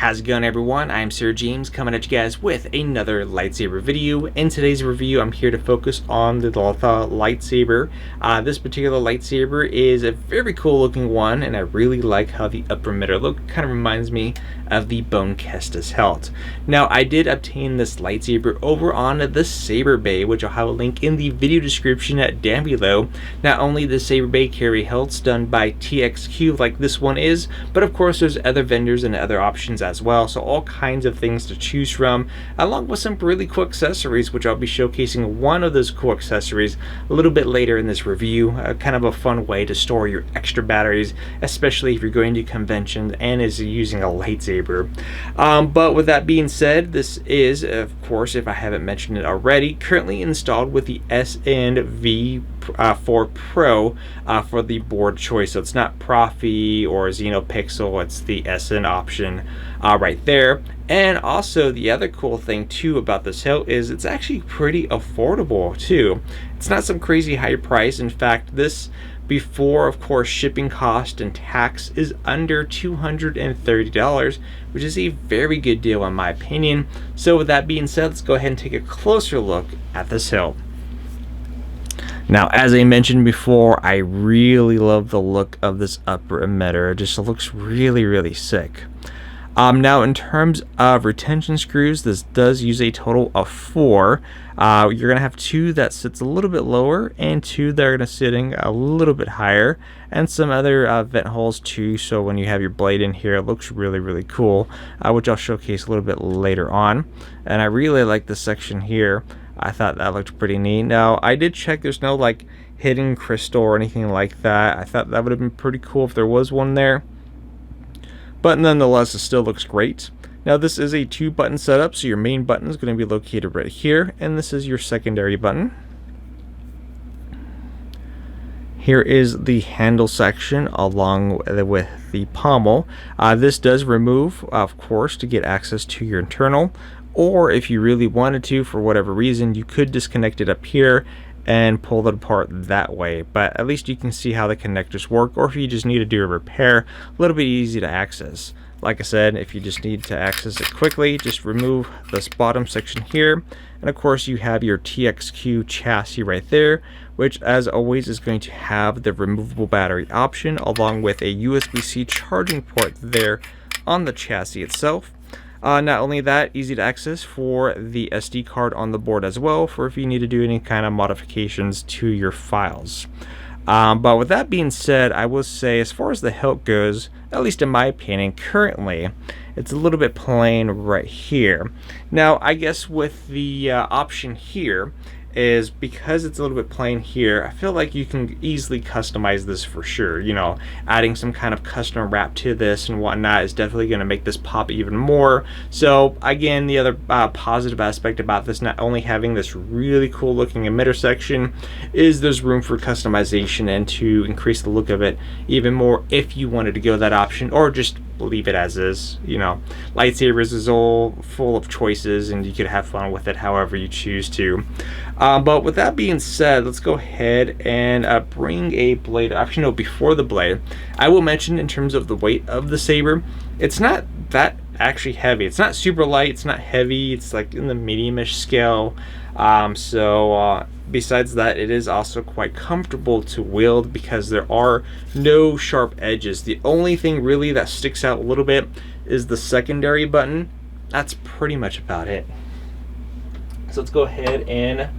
How's it going, everyone? I'm Sir James, coming at you guys with another lightsaber video. In today's review, I'm here to focus on the LaTha Lightsaber. This particular lightsaber is a very cool looking one, and I really like how the upper emitter look. Kind of reminds me of the Bone Kestis hilt. Now, I did obtain this lightsaber over on the Saberbay, which I'll have a link in the video description down below. Not only the Saberbay carry hilts done by TXQ like this one is, but of course there's other vendors and other options as well, so all kinds of things to choose from, along with some really cool accessories, which I'll be showcasing one of those cool accessories a little bit later in this review. Kind of a fun way to store your extra batteries, especially if you're going to conventions and is using a lightsaber. But with that being said, this is, of course, if I haven't mentioned it already, currently installed with the SNV4 Pro for the board choice. So it's not Profi or Xenopixel, it's the SN option right there. And also the other cool thing too about this hilt is it's actually pretty affordable too. It's not some crazy high price. In fact, this, before of course shipping cost and tax, is under $230, which is a very good deal in my opinion. So with that being said, let's go ahead and take a closer look at this hilt. Now, as I mentioned before, I really love the look of this upper emitter. It just looks really sick. Now, in terms of retention screws, this does use a total of 4. You're going to have 2 that sits a little bit lower and 2 that are going to sitting a little bit higher, and some other vent holes too, so when you have your blade in here, it looks really cool, which I'll showcase a little bit later on. And I really like this section here. I thought that looked pretty neat. Now, I did check, there's no like hidden crystal or anything like that. I thought that would have been pretty cool if there was one there, but nonetheless, it still looks great. Now, this is a 2-button setup, so your main button is going to be located right here, and this is your secondary button. Here is the handle section along with the pommel. This does remove, of course, to get access to your internal, or if you really wanted to, for whatever reason, you could disconnect it up here and pull it apart that way, but at least you can see how the connectors work, or if you just need to do a repair, a little bit easy to access. Like I said, if you just need to access it quickly, just remove this bottom section here, and of course you have your TXQ chassis right there, which as always is going to have the removable battery option along with a USB-C charging port there on the chassis itself. Not only that, easy to access for the SD card on the board as well, for if you need to do any kind of modifications to your files. But with that being said, I will say, as far as the hilt goes, at least in my opinion, currently, it's a little bit plain right here. Now, I guess with the option here, is because it's a little bit plain here, I feel like you can easily customize this for sure. You know, adding some kind of custom wrap to this and whatnot is definitely going to make this pop even more. So again, the other positive aspect about this, not only having this really cool looking emitter section, is there's room for customization and to increase the look of it even more if you wanted to go that option, or just leave it as is. You know, lightsabers is all full of choices and you could have fun with it however you choose to. But with that being said, let's go ahead and bring a blade. Actually, no, before the blade, I will mention in terms of the weight of the saber, it's not that actually heavy. It's not super light, it's not heavy, it's like in the medium-ish scale. Besides that, it is also quite comfortable to wield because there are no sharp edges. The only thing really that sticks out a little bit is the secondary button. That's pretty much about it. So let's go ahead and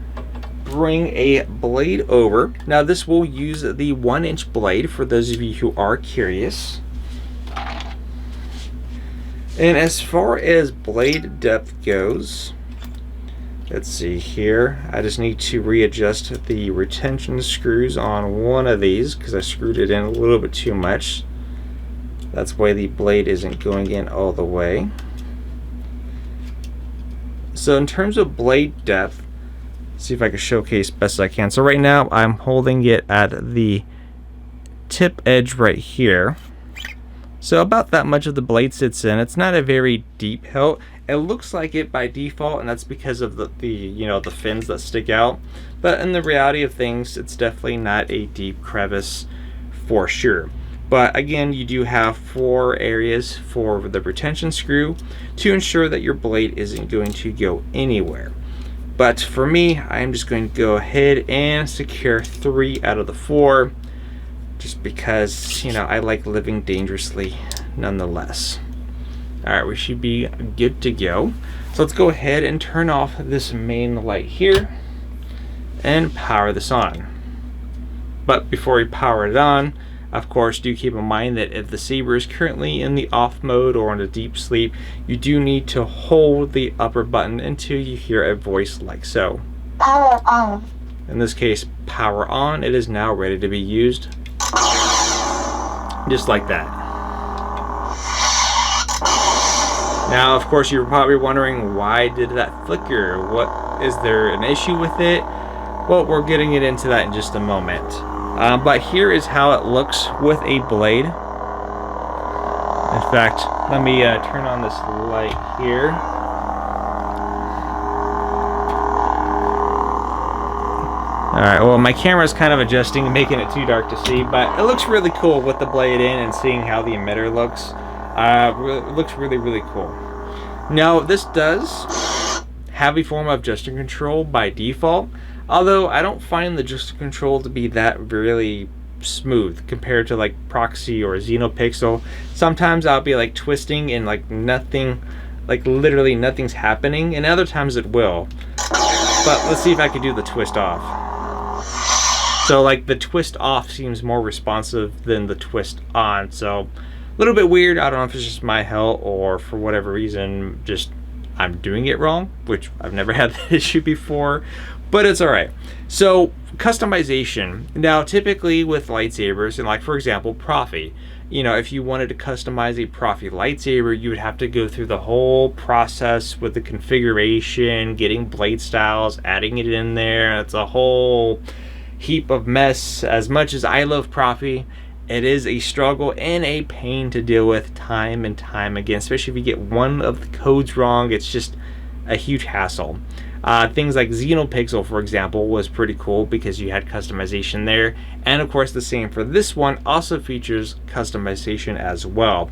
bring a blade over. Now, this will use the 1-inch blade for those of you who are curious. And as far as blade depth goes, let's see here. I just need to readjust the retention screws on one of these because I screwed it in a little bit too much. That's why the blade isn't going in all the way. So in terms of blade depth, see if I can showcase best I can. So right now I'm holding it at the tip edge right here. So about that much of the blade sits in. It's not a very deep hilt. It looks like it by default, and that's because of the fins that stick out. But in the reality of things, it's definitely not a deep crevice for sure. But again, you do have 4 areas for the retention screw to ensure that your blade isn't going to go anywhere. But for me, I'm just going to go ahead and secure 3 out of the 4, just because, you know, I like living dangerously nonetheless. Alright, we should be good to go. So let's go ahead and turn off this main light here and power this on. But before we power it on, of course, do keep in mind that if the saber is currently in the off mode or in a deep sleep, you do need to hold the upper button until you hear a voice like so. Power on. In this case, power on. It is now ready to be used. Just like that. Now, of course, you're probably wondering, why did that flicker? Is there an issue with it? Well, we're getting it into that in just a moment. But here is how it looks with a blade. In fact, let me turn on this light here. Alright, well, my camera is kind of adjusting, making it too dark to see, but it looks really cool with the blade in and seeing how the emitter looks. It looks really, really cool. Now, this does have a form of gesture control by default, although I don't find the gesture control to be that really smooth compared to like Proxy or Xenopixel. Sometimes I'll be like twisting and like nothing, like literally nothing's happening, and other times it will. But let's see if I can do the twist off. So like the twist off seems more responsive than the twist on, so a little bit weird. I don't know if it's just my hilt or for whatever reason just I'm doing it wrong, which I've never had that issue before, but it's alright. So customization. Now typically with lightsabers, and like for example Profi, you know, if you wanted to customize a Profi lightsaber, you would have to go through the whole process with the configuration, getting blade styles, adding it in there. It's a whole heap of mess. As much as I love Profi, it is a struggle and a pain to deal with time and time again, especially if you get one of the codes wrong. It's just a huge hassle. Things like Xenopixel, for example, was pretty cool because you had customization there, and of course the same for this one also features customization as well.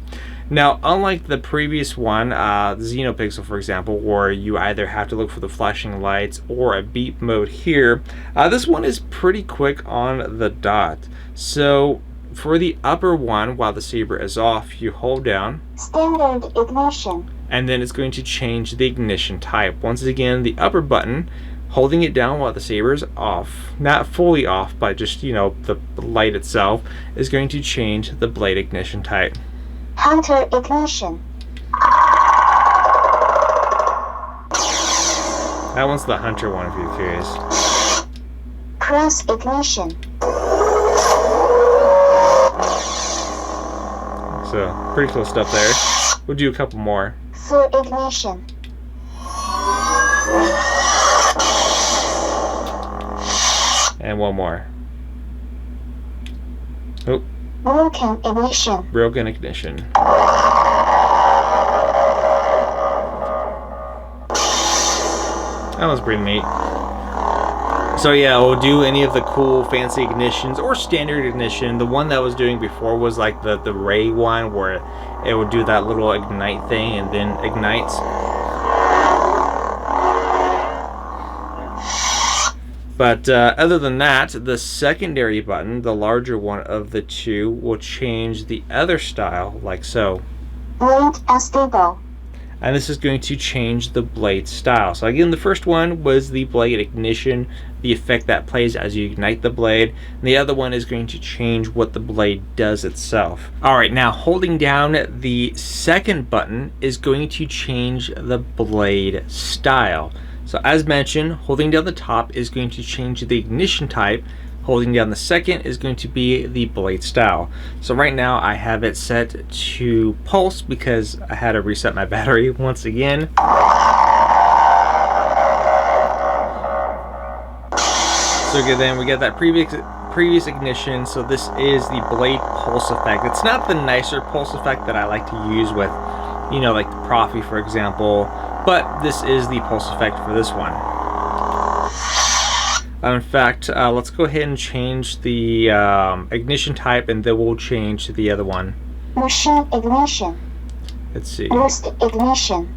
Now, unlike the previous one, Xenopixel, for example, where you either have to look for the flashing lights or a beep mode here, this one is pretty quick on the dot. So for the upper one, while the saber is off, you hold down Standard ignition, and then it's going to change the ignition type. Once again, the upper button, holding it down while the saber is off, not fully off, but just, you know, the light itself, is going to change the blade ignition type. Hunter ignition, That one's the Hunter one, if you're curious. cross ignition, So, pretty cool stuff there. We'll do a couple more. full ignition, And one more. Oh, broken ignition, broken ignition. That was pretty neat. So yeah, we'll do any of the cool fancy ignitions or standard ignition. The one that I was doing before was like the ray one, where it would do that little ignite thing and then ignites. But other than that, the secondary button, the larger one of the two, will change the other style like so. blade unstable, And this is going to change the blade style. So again, the first one was the blade ignition, the effect that plays as you ignite the blade. And the other one is going to change what the blade does itself. Alright, now holding down the second button is going to change the blade style. So as mentioned, holding down the top is going to change the ignition type. Holding down the second is going to be the blade style. So right now I have it set to pulse because I had to reset my battery once again. So again, then we got that previous ignition. So this is the blade pulse effect. It's not the nicer pulse effect that I like to use with, you know, like the Profi, for example, but this is the pulse effect for this one. In fact, let's go ahead and change the ignition type, and then we'll change to the other one. Machine ignition. Let's see. Burst ignition.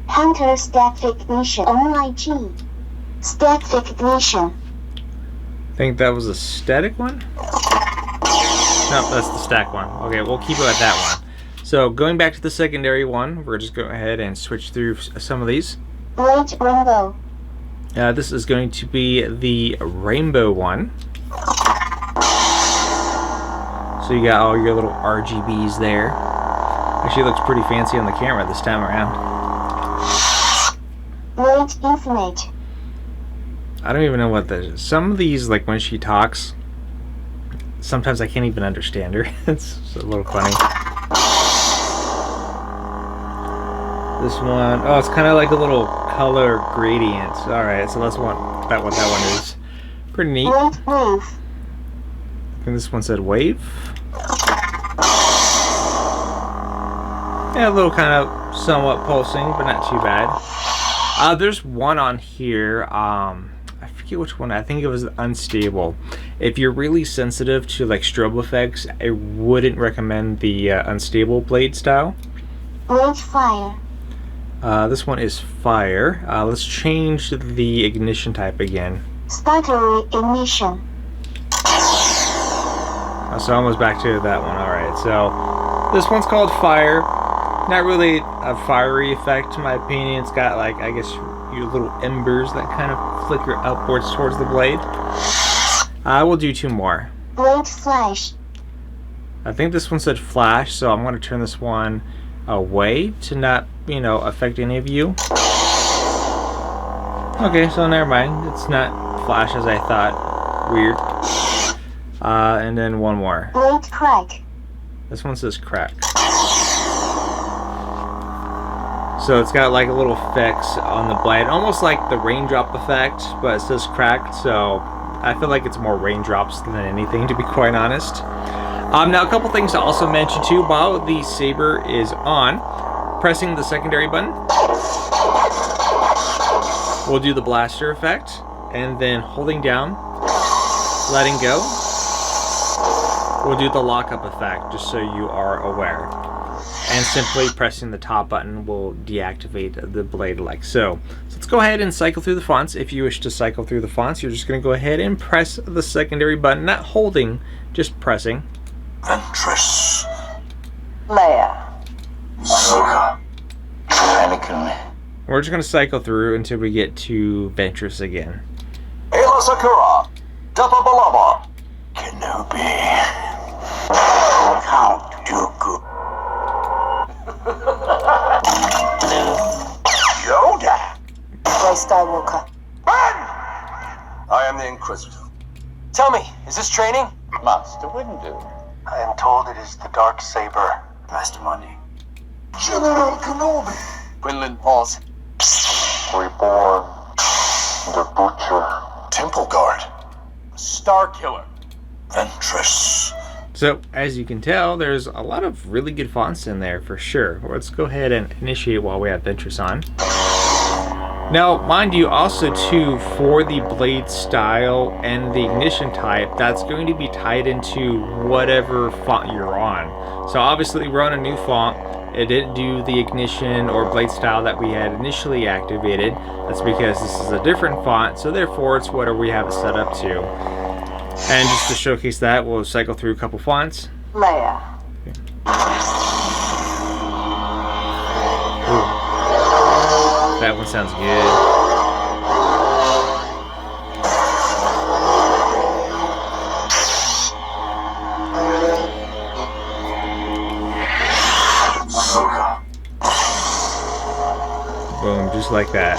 Hunter static ignition. OIG. Static ignition. I think that was a static one? Nope, that's the stack one. Okay, we'll keep it at that one. So going back to the secondary one, we're just going to go ahead and switch through some of these. Blade rainbow. This is going to be the rainbow one. So you got all your little RGBs there. Actually looks pretty fancy on the camera this time around. Blade infinite. I don't even know what that is. Some of these, like when she talks, sometimes I can't even understand her. It's a little funny. This one, oh, it's kind of like a little color gradient. Alright, so let's want that what that one is. Pretty neat. Blade wave. I think this one said wave. Yeah, a little kind of somewhat pulsing, but not too bad. There's one on here. I forget which one. I think it was unstable. If you're really sensitive to like strobe effects, I wouldn't recommend the unstable blade style. Blade fire. This one is fire. Let's change the ignition type again. Sparkly ignition. So almost back to that one. Alright, so this one's called fire. Not really a fiery effect in my opinion. It's got like, I guess, your little embers that kind of flicker upwards towards the blade. I will do two more. Blade flash. I think this one said flash, so I'm going to turn this one away to not, you know, affect any of you. Okay, so never mind. It's not flash as I thought. Weird. And then one more. Blade crack. This one says crack. So it's got like a little effects on the blade, almost like the raindrop effect, but it says cracked, so I feel like it's more raindrops than anything, to be quite honest. Now, a couple things to also mention too. While the saber is on, pressing the secondary button will do the blaster effect, and then holding down, letting go, will do the lockup effect, just so you are aware. And simply pressing the top button will deactivate the blade like so. So let's go ahead and cycle through the fonts. If you wish to cycle through the fonts, you're just going to go ahead and press the secondary button, not holding, just pressing. Ventress. Leia. Ahsoka. Anakin. We're just going to cycle through until we get to Ventress again. Ayla Secura. Dappa Balaba. Kenobi. Count Dooku. Yoda. Rey Skywalker. I am the Inquisitor. Tell me, is this training? Master Windu. I am told it is the dark saber. Master Money. General Kenobi. Quinlan, pause. Reborn. The Butcher. Temple Guard. Star Killer. Ventress. So, as you can tell, there's a lot of really good fonts in there for sure. Let's go ahead and initiate while we have Ventress on. Now, mind you, also too, for the blade style and the ignition type, that's going to be tied into whatever font you're on. So obviously we're on a new font. It didn't do the ignition or blade style that we had initially activated. That's because this is a different font, so therefore it's whatever we have it set up to. And just to showcase that, we'll cycle through a couple fonts. Leia. Ooh. That one sounds good. Boom, just like that.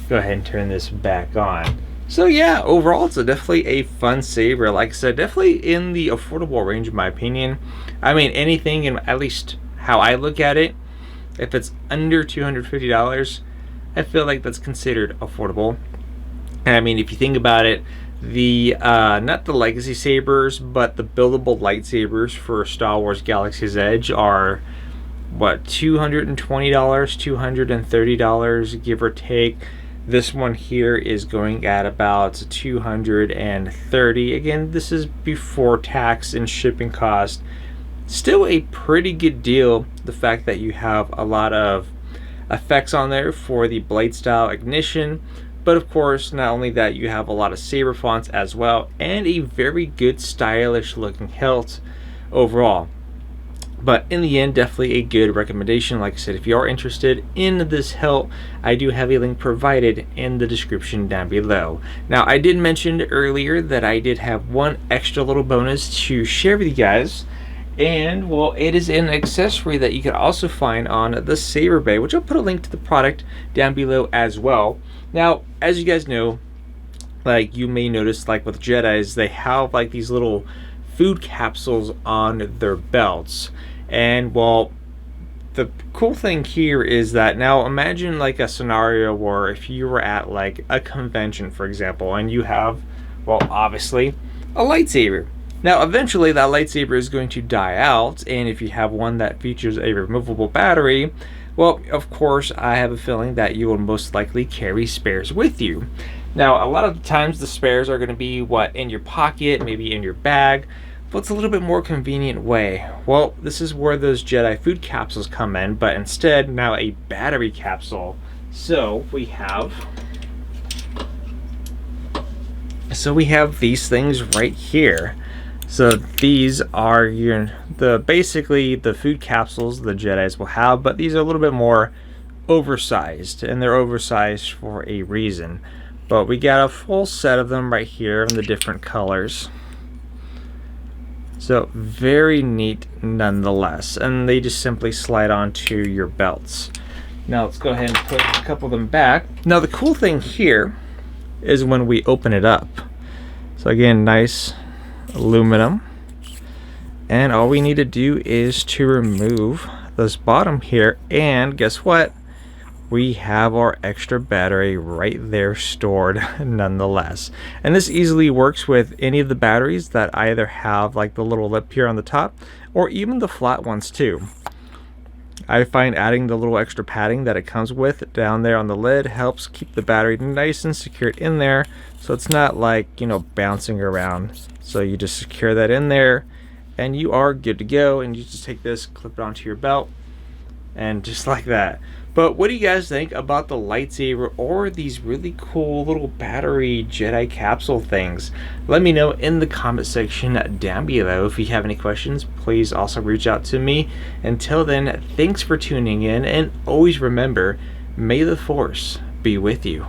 Go ahead and turn this back on. So yeah, overall it's definitely a fun saber. Like I said, definitely in the affordable range in my opinion. I mean, anything, in at least how I look at it, if it's under $250, I feel like that's considered affordable. And I mean, if you think about it, the not the legacy sabers, but the buildable lightsabers for Star Wars Galaxy's Edge are what, $220, $230, give or take. This one here is going at about 230. Again, this is before tax and shipping cost. Still a pretty good deal. The fact that you have a lot of effects on there for the blade style ignition, but of course, not only that, you have a lot of saber fonts as well, and a very good stylish looking hilt overall. But in the end, definitely a good recommendation. Like I said, if you are interested in this hilt, I do have a link provided in the description down below. Now, I did mention earlier that I did have one extra little bonus to share with you guys. And, well, it is an accessory that you can also find on the Saberbay, which I'll put a link to the product down below as well. Now, as you guys know, like you may notice, like with Jedis, they have like these little food capsules on their belts. And well, the cool thing here is that, now imagine like a scenario where if you were at like a convention, for example, and you have, well, obviously a lightsaber. Now eventually that lightsaber is going to die out, and if you have one that features a removable battery, well, of course, I have a feeling that you will most likely carry spares with you. Now, a lot of the times the spares are going to be in your pocket, maybe in your bag. What's a little bit more convenient way? Well, this is where those Jedi food capsules come in, but instead now a battery capsule. So we have these things right here. So these are basically the food capsules the Jedis will have, but these are a little bit more oversized, and they're oversized for a reason. But we got a full set of them right here in the different colors. So very neat nonetheless, and they just simply slide onto your belts. Now let's go ahead and put a couple of them back. Now the cool thing here is when we open it up. So again, nice aluminum, and all we need to do is to remove this bottom here, and guess what? We have our extra battery right there stored nonetheless. And this easily works with any of the batteries that either have like the little lip here on the top, or even the flat ones too. I find adding the little extra padding that it comes with down there on the lid helps keep the battery nice and secured in there, so it's not like, you know, bouncing around. So you just secure that in there and you are good to go, and you just take this, clip it onto your belt, and just like that. But what do you guys think about the lightsaber or these really cool little battery Jedi capsule things? Let me know in the comment section down below. If you have any questions, please also reach out to me. Until then, thanks for tuning in, and always remember, may the Force be with you.